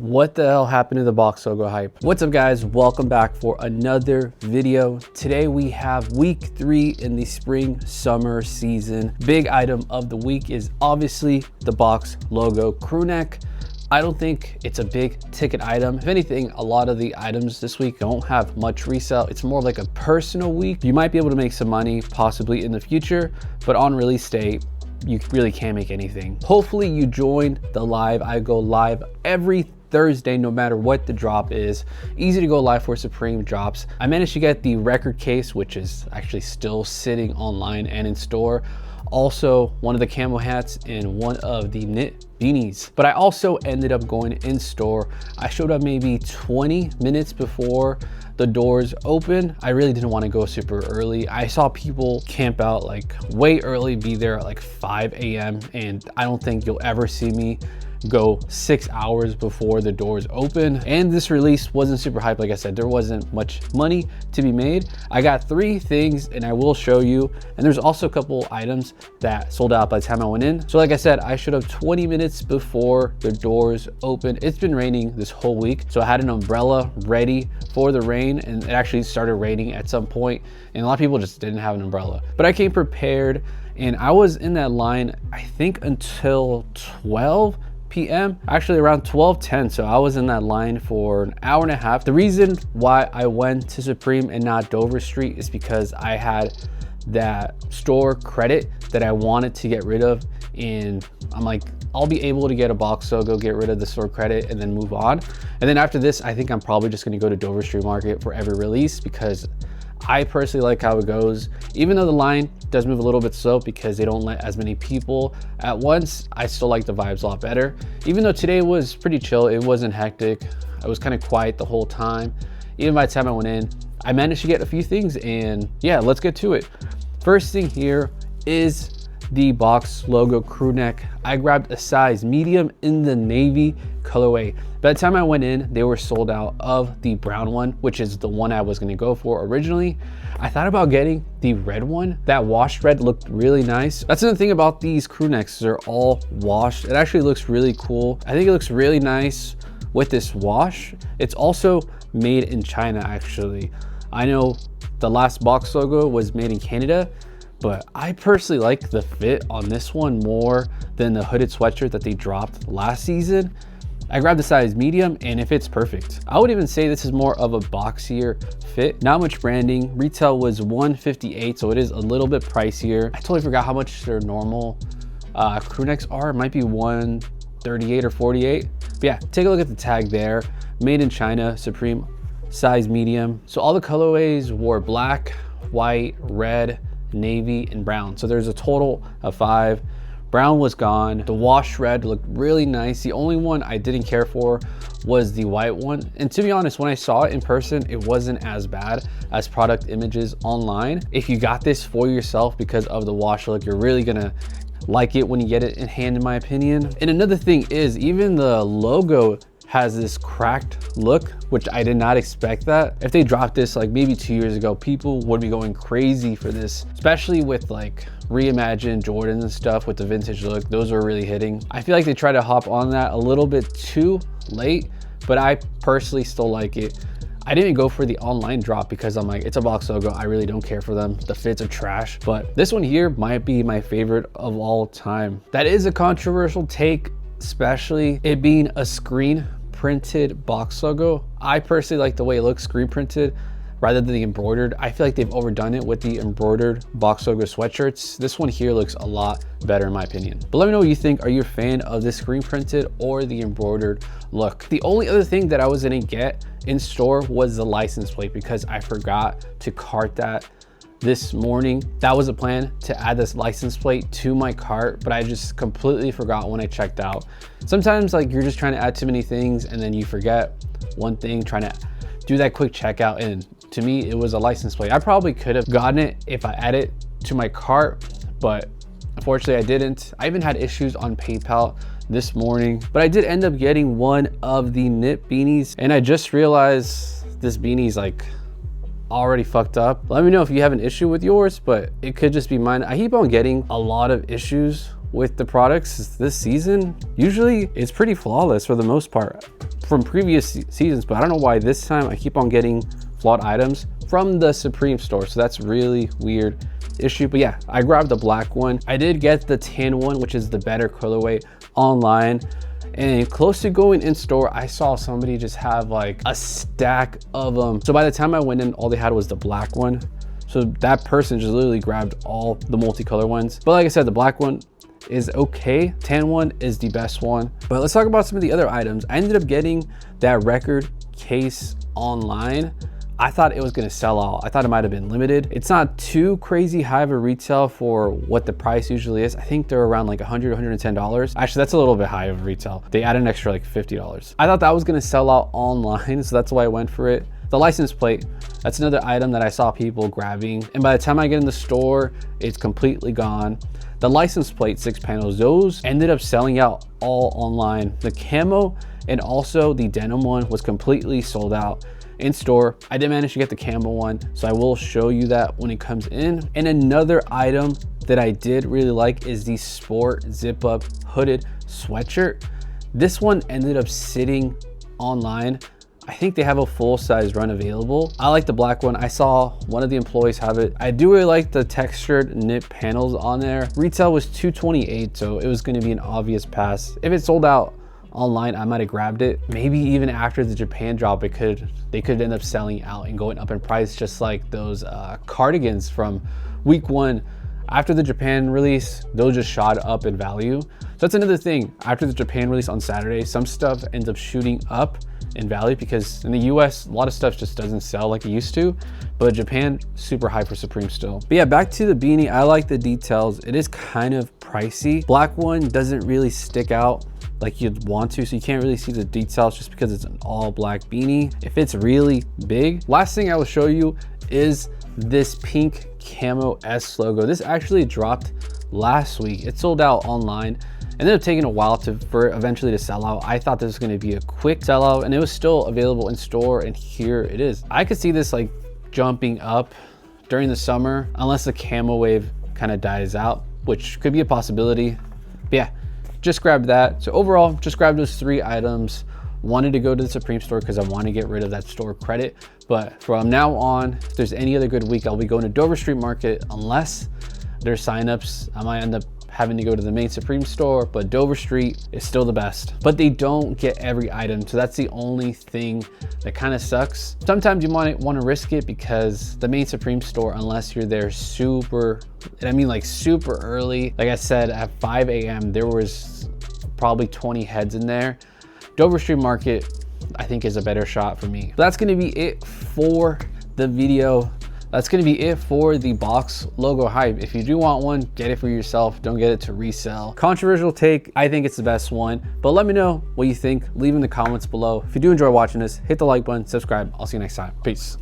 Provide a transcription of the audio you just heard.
What the hell happened to the box logo hype? What's up guys, welcome back for another video. Today we have week 3 in the spring summer season. Big item of the week is obviously the box logo Crewneck. I don't think it's a big ticket item. If anything, a lot of the items this week don't have much resale. It's more like a personal week. You might be able to make some money possibly in the future, but on release day, you really can't make anything. Hopefully you joined the live. I go live every Thursday, no matter what the drop is. Easy to go live for Supreme drops. I managed to get the record case, which is actually still sitting online and in store. Also, one of the camo hats and one of the knit beanies. But I also ended up going in store. I showed up maybe 20 minutes before the doors open. I really didn't want to go super early. I saw people camp out like way early, be there at like 5 a.m. and I don't think you'll ever see me go 6 hours before the doors open. And this release wasn't super hype. Like I said, there wasn't much money to be made. I got 3 things and I will show you. And there's also a couple items that sold out by the time I went in. So like I said, I showed up 20 minutes before the doors open. It's been raining this whole week, so I had an umbrella ready for the rain, and it actually started raining at some point, and a lot of people just didn't have an umbrella. But I came prepared, and I was in that line I think until 12 p.m. actually around 12:10, so I was in that line for an hour and a half. The reason why I went to Supreme and not Dover Street is because I had that store credit that I wanted to get rid of, and I'm like, I'll be able to get a box logo, get rid of the store credit, and then move on. And then after this, I think I'm probably just going to go to Dover Street Market for every release, because I personally like how it goes. Even though the line does move a little bit slow because they don't let as many people at once, I still like the vibes a lot better. Even though today was pretty chill, it wasn't hectic. I was kind of quiet the whole time. Even by the time I went in, I managed to get a few things, and yeah, let's get to it. First thing here is the box logo Crewneck. I grabbed a size medium in the navy colorway. By the time I went in, they were sold out of the brown one, which is the one I was going to go for originally. I thought about getting the red one. That washed red looked really nice. That's the thing about these Crewnecks, they're all washed. It actually looks really cool. I think it looks really nice with this wash. It's also made in China actually. I know the last box logo was made in Canada, but I personally like the fit on this one more than the hooded sweatshirt that they dropped last season. I grabbed the size medium and it fits perfect. I would even say this is more of a boxier fit. Not much branding. Retail was $158, so it is a little bit pricier. I totally forgot how much their normal Crewnecks are. It might be $138 or $48. But yeah, take a look at the tag there. Made in China, Supreme, size medium. So all the colorways were black, white, red, navy, and brown. So there's a total of 5. Brown was gone. The wash red looked really nice. The only one I didn't care for was the white one. And to be honest, when I saw it in person, it wasn't as bad as product images online. If you got this for yourself because of the wash look, you're really gonna like it when you get it in hand, in my opinion. And another thing is, even the logo has this cracked look, which I did not expect that. If they dropped this like maybe 2 years ago, people would be going crazy for this, especially with like reimagined Jordans and stuff with the vintage look. Those are really hitting. I feel like they try to hop on that a little bit too late, but I personally still like it. I didn't go for the online drop because I'm like, it's a box logo. I really don't care for them. The fits are trash, but this one here might be my favorite of all time. That is a controversial take, especially it being a screen printed box logo. I personally like the way it looks screen printed rather than the embroidered. I feel like they've overdone it with the embroidered box logo sweatshirts. This one here looks a lot better in my opinion. But let me know what you think. Are you a fan of the screen printed or the embroidered look? The only other thing that I was gonna get in store was the license plate, because I forgot to cart that this morning. That was a plan, to add this license plate to my cart, but I just completely forgot when I checked out. Sometimes like you're just trying to add too many things and then you forget one thing, trying to do that quick checkout, and to me it was a license plate. I probably could have gotten it if I added it to my cart, but unfortunately I didn't. I even had issues on PayPal this morning, but I did end up getting one of the knit beanies, and I just realized this beanie's like already fucked up. Let me know if you have an issue with yours, but it could just be mine. I keep on getting a lot of issues with the products this season, usually it's pretty flawless for the most part from previous seasons, but I don't know why this time I keep on getting flawed items from the Supreme store. So that's really weird issue. But yeah, I grabbed the black one. I did get the tan one, which is the better colorway online. And close to going in store, I saw somebody just have like a stack of them. So by the time I went in, all they had was the black one. So that person just literally grabbed all the multicolor ones. But like I said, the black one is okay. Tan one is the best one. But let's talk about some of the other items. I ended up getting that record case online. I thought it was gonna sell out. I thought it might've been limited. It's not too crazy high of a retail for what the price usually is. I think they're around like $100, $110. Actually, that's a little bit high of a retail. They add an extra like $50. I thought that was gonna sell out online, so that's why I went for it. The license plate, that's another item that I saw people grabbing. And by the time I get in the store, it's completely gone. The license plate 6 panels, those ended up selling out all online. The camo and also the denim one was completely sold out in store. I did manage to get the camo one, so I will show you that when it comes in. And another item that I did really like is the sport zip up hooded sweatshirt. This one ended up sitting online. I think they have a full size run available. I like the black one. I saw one of the employees have it. I do really like the textured knit panels on there. Retail was $228, so it was gonna be an obvious pass. If it sold out online, I might have grabbed it. Maybe even after the Japan drop, they could end up selling out and going up in price, just like those cardigans from week 1. After the Japan release, those just shot up in value. So that's another thing. After the Japan release on Saturday, some stuff ends up shooting up in value because in the US, a lot of stuff just doesn't sell like it used to, but Japan, super high for Supreme still. But yeah, back to the beanie. I like the details. It is kind of pricey. Black one doesn't really stick out like you'd want to, so you can't really see the details just because it's an all black beanie. If it's really big. Last thing I will show you is this pink camo S logo. This actually dropped last week. It sold out online. Ended up taking a while for eventually to sell out. I thought this was gonna be a quick sellout, and it was still available in store, and here it is. I could see this like jumping up during the summer, unless the camo wave kind of dies out, which could be a possibility. But yeah, just grabbed that. So overall, just grabbed those 3 items. Wanted to go to the Supreme store because I want to get rid of that store credit. But from now on, if there's any other good week, I'll be going to Dover Street Market unless there's signups. I might end up having to go to the main Supreme store, but Dover Street is still the best. But they don't get every item, so that's the only thing that kind of sucks. Sometimes you might want to risk it because the main Supreme store, unless you're there super, and I mean like super early, like I said, at 5 a.m. there was probably 20 heads in there. Dover Street Market, I think, is a better shot for me. But that's gonna be it for the video. That's gonna be it for the box logo hype. If you do want one, get it for yourself. Don't get it to resell. Controversial take, I think it's the best one, but let me know what you think. Leave in the comments below. If you do enjoy watching this, hit the like button, subscribe. I'll see you next time. Peace.